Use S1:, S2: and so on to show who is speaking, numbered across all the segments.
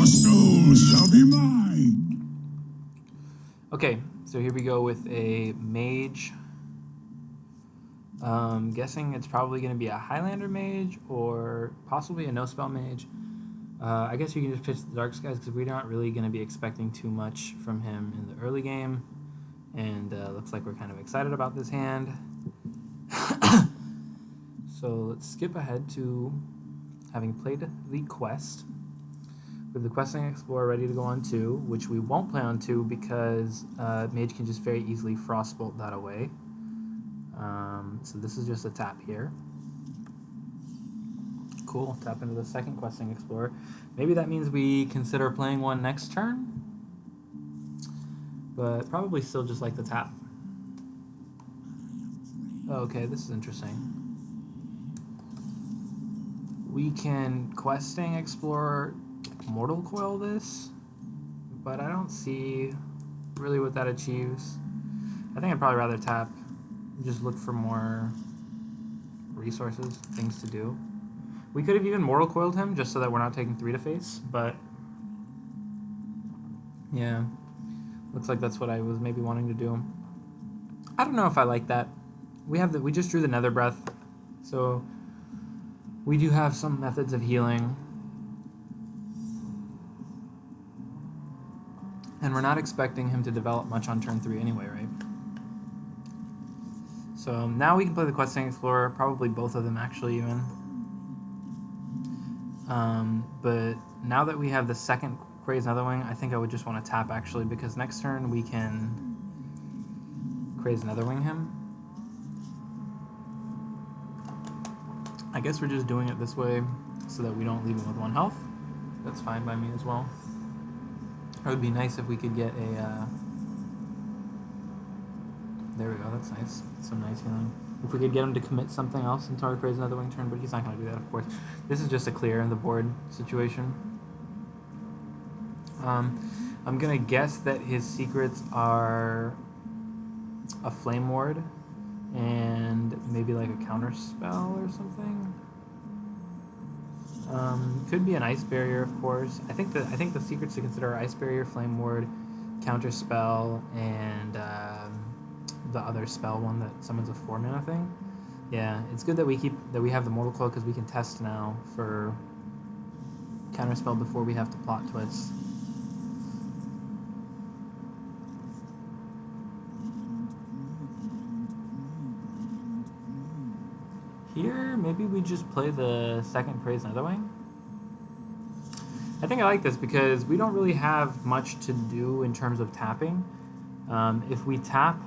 S1: soul shall be mine.
S2: Okay, so here we go with a mage. Guessing it's probably going to be a Highlander mage or possibly a no-spell mage. I guess you can just pitch the Dark Skies because we're not really going to be expecting too much from him in the early game. And looks like we're kind of excited about this hand. So let's skip ahead to having played the quest. With the Questing Explorer ready to go on 2, which we won't play on 2 because Mage can just very easily Frostbolt that away. So this is just a tap here. Cool, tap into the second Questing Explorer. Maybe that means we consider playing one next turn, but probably still just like the tap. Okay, this is interesting. We can Questing Explorer Mortal Coil this, but I don't see really what that achieves. I think I'd probably rather tap, just look for more resources, things to do. We could have even Mortal Coiled him just so that we're not taking 3 to face, but yeah, looks like that's what I was maybe wanting to do. I don't know if I like that. We just drew the Nether Breath, so we do have some methods of healing. And we're not expecting him to develop much on turn 3 anyway, right? So now we can play the Questing Explorer, probably both of them actually even. But now that we have the second Craze Netherwing, I think I would just want to tap actually, because next turn we can Craze Netherwing him. I guess we're just doing it this way so that we don't leave him with 1 health. That's fine by me as well. It would be nice if we could get a, there we go, that's nice. Some nice healing. If we could get him to commit something else into our Craze Netherwing turn, but he's not going to do that, of course. This is just a clear in the board situation. I'm going to guess that his secrets are a Flame Ward and maybe like a counter spell or something. Could be an Ice Barrier, of course. I think the secrets to consider are Ice Barrier, Flame Ward, Counter Spell, and the other spell one that summons a 4-mana thing. Yeah, it's good that we have the Mortal Coil because we can test now for Counter Spell before we have to plot twist. Here, maybe we just play the second Craze Netherwing. I think I like this because we don't really have much to do in terms of tapping. If we tap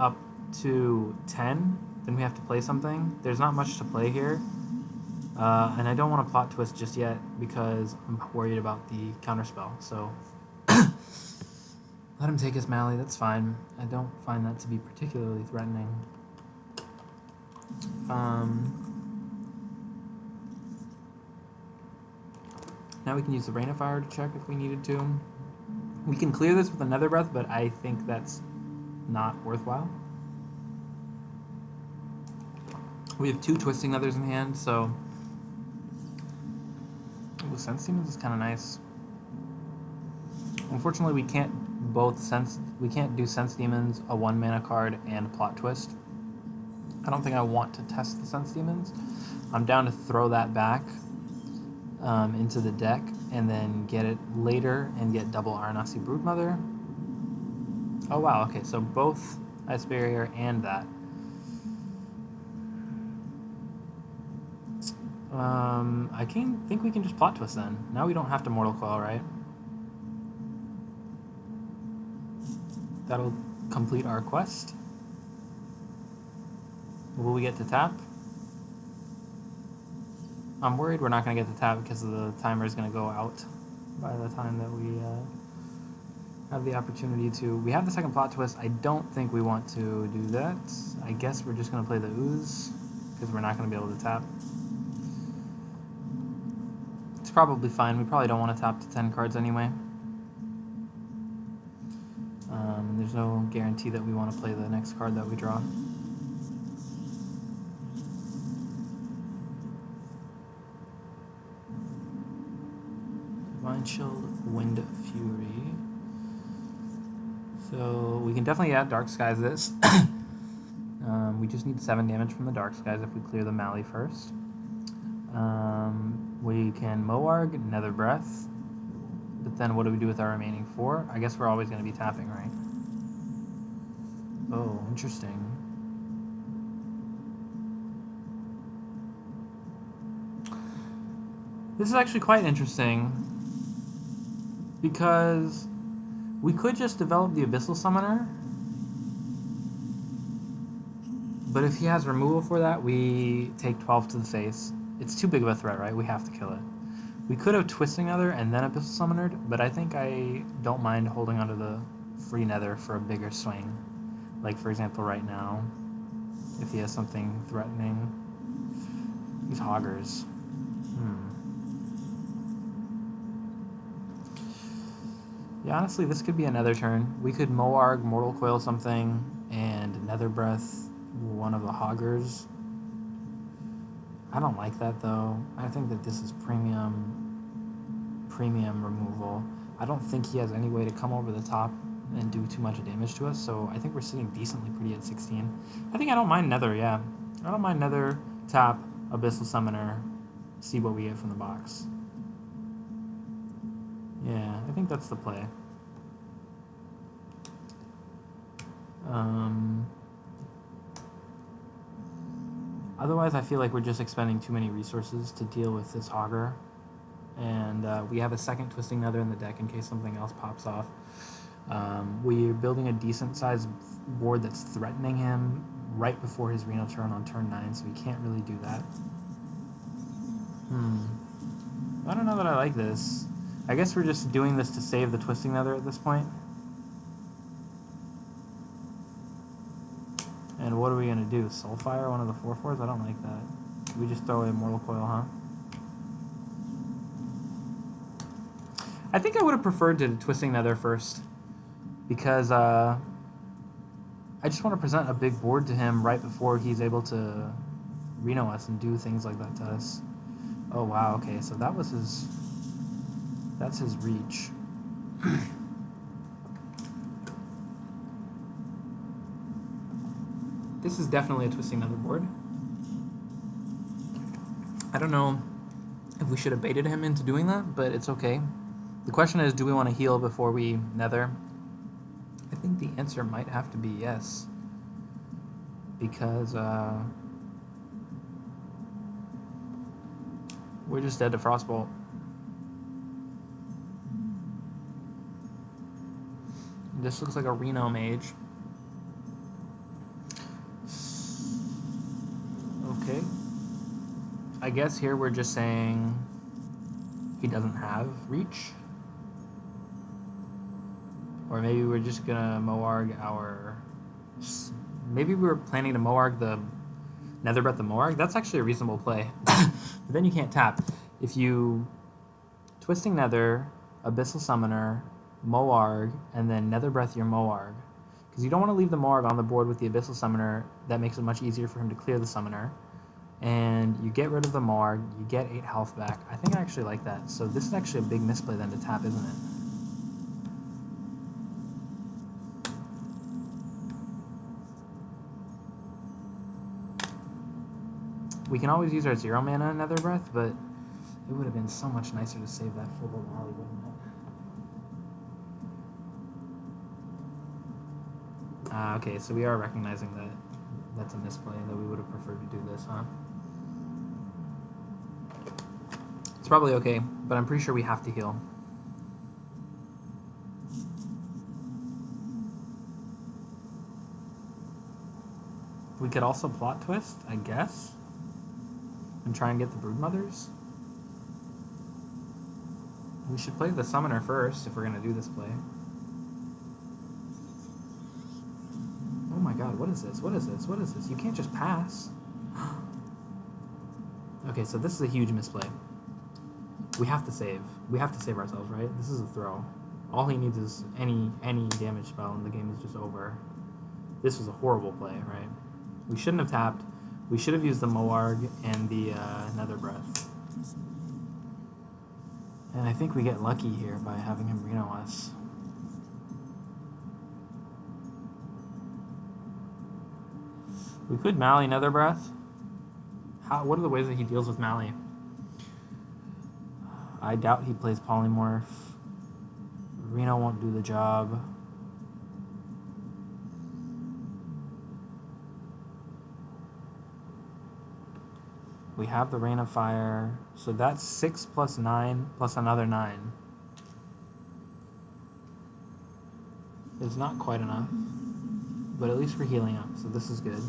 S2: up to 10, then we have to play something. There's not much to play here. And I don't want to plot twist just yet because I'm worried about the counterspell. So let him take his Mally, that's fine. I don't find that to be particularly threatening. Now we can use the Rain of Fire to check if we needed to. We can clear this with a Nether Breath, but I think that's not worthwhile. We have 2 Twisting Nethers in hand, so ooh, Sense Demons is kind of nice. Unfortunately, we can't do Sense Demons, a 1-mana card, and Plot Twist. I don't think I want to test the Sense Demons. I'm down to throw that back into the deck and then get it later and get double Aranasi Broodmother. Oh wow, okay, so both Ice Barrier and that. I think we can just Plot Twist then. Now we don't have to Mortal Coil, right? That'll complete our quest. Will we get to tap? I'm worried we're not going to get to tap because the timer is going to go out by the time that we have the opportunity to. We have the second Plot Twist. I don't think we want to do that. I guess we're just going to play the Ooze because we're not going to be able to tap. It's probably fine. We probably don't want to tap to 10 cards anyway. There's no guarantee that we want to play the next card that we draw. Mind Shield, Wind Fury. So we can definitely add Dark Skies this. We just need 7 damage from the Dark Skies if we clear the Mally first. We can Moarg, Nether Breath. But then what do we do with our remaining 4? I guess we're always going to be tapping, right? Oh, interesting. This is actually quite interesting, because we could just develop the Abyssal Summoner, but if he has removal for that, we take 12 to the face. It's too big of a threat, right? We have to kill it. We could have Twisting Nether and then Abyssal Summonered, but I think I don't mind holding onto the free Nether for a bigger swing. Like, for example, right now, if he has something threatening, these Hoggers. Yeah, honestly, this could be another turn. We could Moarg, Mortal Coil something, and Nether Breath one of the Hoggers. I don't like that, though. I think that this is premium removal. I don't think he has any way to come over the top and do too much damage to us, so I think we're sitting decently pretty at 16. I think I don't mind Nether, yeah. I don't mind Nether, tap, Abyssal Summoner, see what we get from the box. Yeah, I think that's the play. Otherwise, I feel like we're just expending too many resources to deal with this Hogger. And we have a second Twisting Nether in the deck in case something else pops off. We're building a decent-sized board that's threatening him right before his Reno turn on turn 9, so we can't really do that. I don't know that I like this. I guess we're just doing this to save the Twisting Nether at this point. And what are we going to do? Soulfire one of the 4/4s? I don't like that. We just throw away Mortal Coil, huh? I think I would have preferred to Twisting Nether first, because I just want to present a big board to him right before he's able to Reno us and do things like that to us. Oh wow, okay, so that was his... That's his reach. This is definitely a Twisting Nether board. I don't know if we should have baited him into doing that, but it's okay. The question is, do we want to heal before we Nether? I think the answer might have to be yes. Because we're just dead to Frostbolt. This looks like a Reno Mage. Okay. I guess here we're just saying he doesn't have reach. Or maybe we're just gonna Moarg our... Maybe we were planning to Moarg the Nether Breath the Moarg. That's actually a reasonable play. But then you can't tap. If you Twisting Nether, Abyssal Summoner, Moarg, and then Nether Breath your Moarg. Because you don't want to leave the Moarg on the board with the Abyssal Summoner. That makes it much easier for him to clear the Summoner. And you get rid of the Moarg, you get 8 health back. I think I actually like that. So this is actually a big misplay then to tap, isn't it? We can always use our 0 mana Nether Breath, but it would have been so much nicer to save that for the Wally, wouldn't it? Okay, so we are recognizing that that's a misplay, that we would have preferred to do this, huh? It's probably okay, but I'm pretty sure we have to heal. We could also plot twist, I guess, and try and get the Broodmothers. We should play the Summoner first if we're going to do this play. Oh my god, what is this? What is this? What is this? You can't just pass. Okay, so this is a huge misplay. We have to save. We have to save ourselves, right? This is a throw. All he needs is any damage spell and the game is just over. This was a horrible play, right? We shouldn't have tapped. We should have used the Moarg and the Nether Breath. And I think we get lucky here by having him Reno us. We could Mally Nether Breath. What are the ways that he deals with Mally? I doubt he plays Polymorph. Reno won't do the job. We have the Rain of Fire, so that's 6 plus 9 plus another 9. It's not quite enough, but at least we're healing up, so this is good.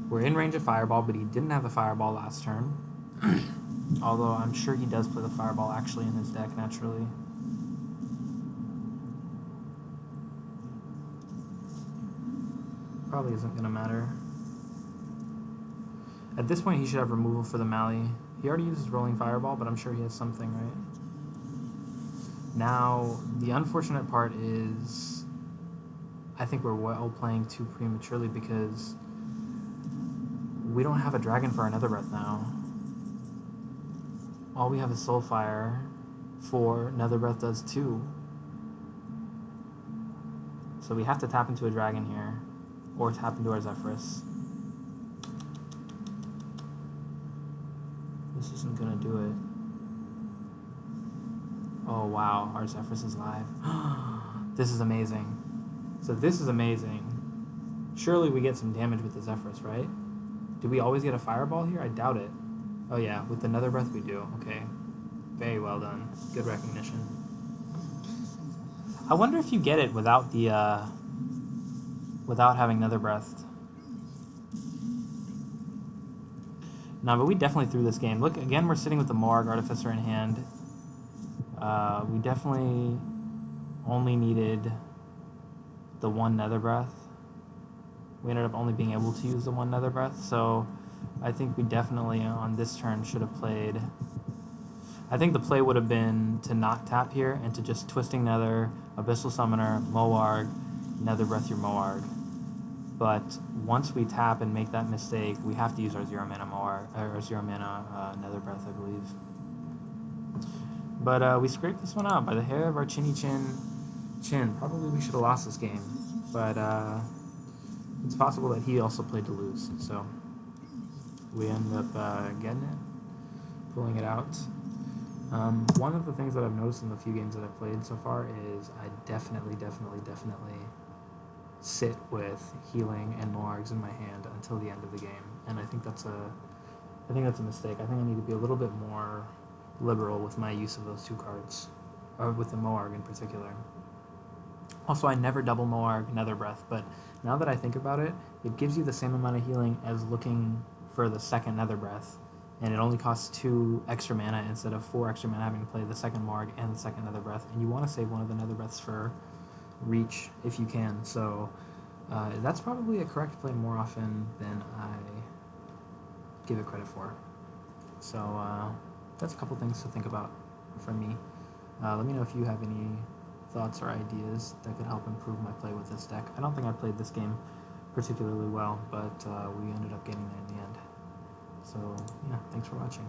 S2: We're in range of Fireball, but he didn't have the Fireball last turn. Although I'm sure he does play the Fireball actually in his deck naturally. Probably isn't going to matter. At this point, he should have removal for the Mally. He already uses Rolling Fireball, but I'm sure he has something, right? Now, the unfortunate part is I think we're well playing too prematurely because we don't have a dragon for our Nether Breath now. All we have is Soulfire for Nether Breath does 2. So we have to tap into a dragon here, or tap into our Zephyrus. This isn't gonna do it. Oh wow, our Zephyrus is live. This is amazing. So this is amazing. Surely we get some damage with the Zephyrus, right? Do we always get a Fireball here? I doubt it. Oh yeah, with the Nether Breath we do. Okay. Very well done. Good recognition. I wonder if you get it without the without having Nether Breath. No, but we definitely threw this game. Look, again, we're sitting with the Morg Artificer in hand. We definitely only needed the one Nether Breath. We ended up only being able to use the one Nether Breath, so I think we definitely on this turn should have played. I think the play would have been to not tap here and to just Twisting Nether, Abyssal Summoner, Moarg, Nether Breath your Moarg. But once we tap and make that mistake, we have to use our 0 mana Moarg, or 0 mana Nether Breath, I believe. But we scraped this one out by the hair of our chinny chin. Probably we should have lost this game, but it's possible that he also played to lose. So we end up getting it, pulling it out. One of the things that I've noticed in the few games that I've played so far is I definitely sit with healing and Moargs in my hand until the end of the game, and I think that's a mistake. I think I need to be a little bit more liberal with my use of those two cards, or with the Moarg in particular. Also, I never double Moarg Nether Breath, but now that I think about it, it gives you the same amount of healing as looking for the second Nether Breath, and it only costs 2 extra mana instead of 4 extra mana having to play the second Moarg and the second Nether Breath, and you want to save one of the Nether Breaths for reach if you can, so that's probably a correct play more often than I give it credit for. So that's a couple things to think about from me. Let me know if you have any thoughts or ideas that could help improve my play with this deck. I don't think I played this game particularly well, but we ended up getting there in the end. So yeah, thanks for watching.